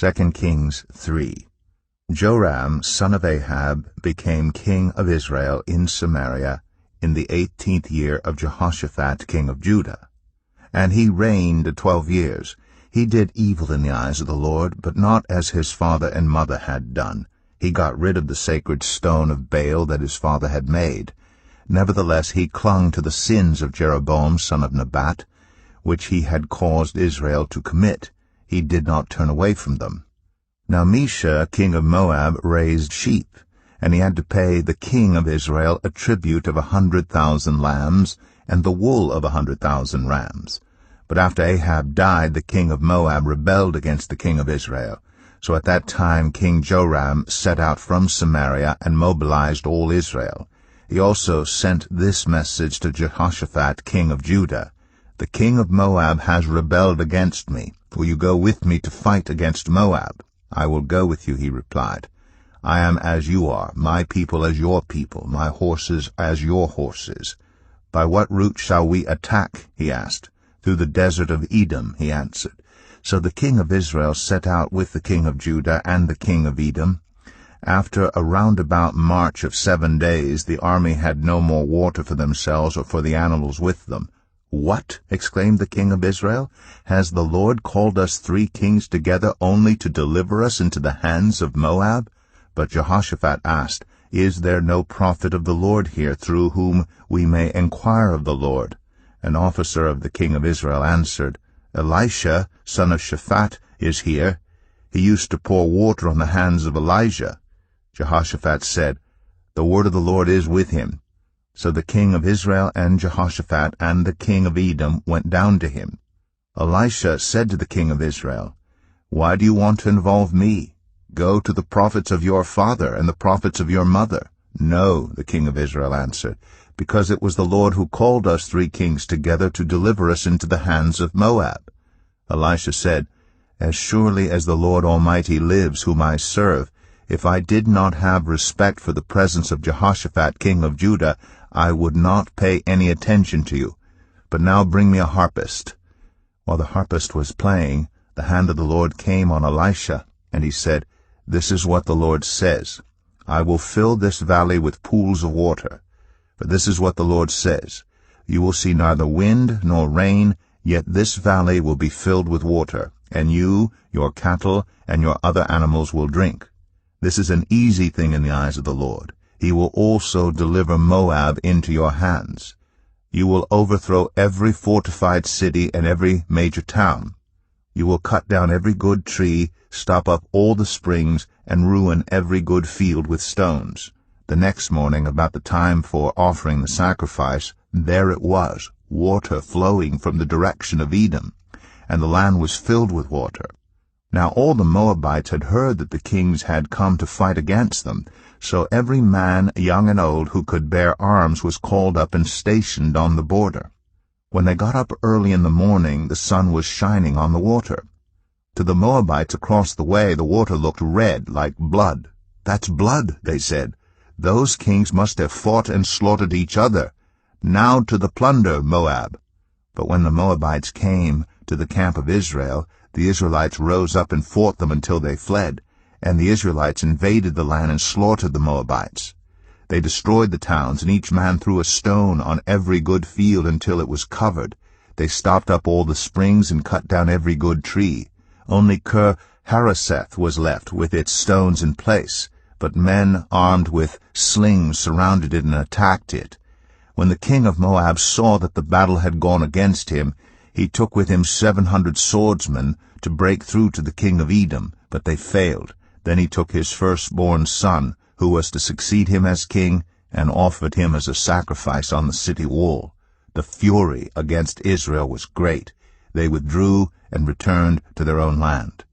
2 Kings 3. Joram, son of Ahab, became king of Israel in Samaria in the 18th year of Jehoshaphat, king of Judah. And he reigned 12 years. He did evil in the eyes of the Lord, but not as his father and mother had done. He got rid of the sacred stone of Baal that his father had made. Nevertheless he clung to the sins of Jeroboam, son of Nebat, which he had caused Israel to commit. He did not turn away from them. Now Mesha, king of Moab, raised sheep, and he had to pay the king of Israel a tribute of 100,000 lambs, and the wool of 100,000 rams. But after Ahab died, the king of Moab rebelled against the king of Israel. So at that time King Joram set out from Samaria and mobilized all Israel. He also sent this message to Jehoshaphat, king of Judah: "The king of Moab has rebelled against me. Will you go with me to fight against Moab?" "I will go with you," he replied. "I am as you are, my people as your people, my horses as your horses." "By what route shall we attack?" he asked. "Through the desert of Edom," he answered. So the king of Israel set out with the king of Judah and the king of Edom. After a roundabout march of 7 days, the army had no more water for themselves or for the animals with them. "What?" exclaimed the king of Israel. "Has the Lord called us 3 kings together only to deliver us into the hands of Moab?" But Jehoshaphat asked, "Is there no prophet of the Lord here through whom we may inquire of the Lord?" An officer of the king of Israel answered, "Elisha, son of Shaphat, is here. He used to pour water on the hands of Elijah." Jehoshaphat said, "The word of the Lord is with him." So the king of Israel and Jehoshaphat and the king of Edom went down to him. Elisha said to the king of Israel, "Why do you want to involve me? Go to the prophets of your father and the prophets of your mother." "No," the king of Israel answered, "because it was the Lord who called us 3 kings together to deliver us into the hands of Moab." Elisha said, "As surely as the Lord Almighty lives, whom I serve, if I did not have respect for the presence of Jehoshaphat, king of Judah, I would not pay any attention to you. But now bring me a harpist." While the harpist was playing, the hand of the Lord came on Elisha, and he said, "This is what the Lord says: I will fill this valley with pools of water. For this is what the Lord says: You will see neither wind nor rain, yet this valley will be filled with water, and you, your cattle, and your other animals will drink. This is an easy thing in the eyes of the Lord. He will also deliver Moab into your hands. You will overthrow every fortified city and every major town. You will cut down every good tree, stop up all the springs, and ruin every good field with stones." The next morning, about the time for offering the sacrifice, there it was, water flowing from the direction of Edom, and the land was filled with water. Now all the Moabites had heard that the kings had come to fight against them, so every man, young and old, who could bear arms was called up and stationed on the border. When they got up early in the morning, the sun was shining on the water. To the Moabites across the way, the water looked red, like blood. "That's blood," they said. "Those kings must have fought and slaughtered each other. Now to the plunder, Moab." But when the Moabites came to the camp of Israel, the Israelites rose up and fought them until they fled, and the Israelites invaded the land and slaughtered the Moabites. They destroyed the towns, and each man threw a stone on every good field until it was covered. They stopped up all the springs and cut down every good tree. Only Hareseth was left with its stones in place, but men armed with slings surrounded it and attacked it. When the king of Moab saw that the battle had gone against him, he took with him 700 swordsmen to break through to the king of Edom, but they failed. Then he took his firstborn son, who was to succeed him as king, and offered him as a sacrifice on the city wall. The fury against Israel was great. They withdrew and returned to their own land.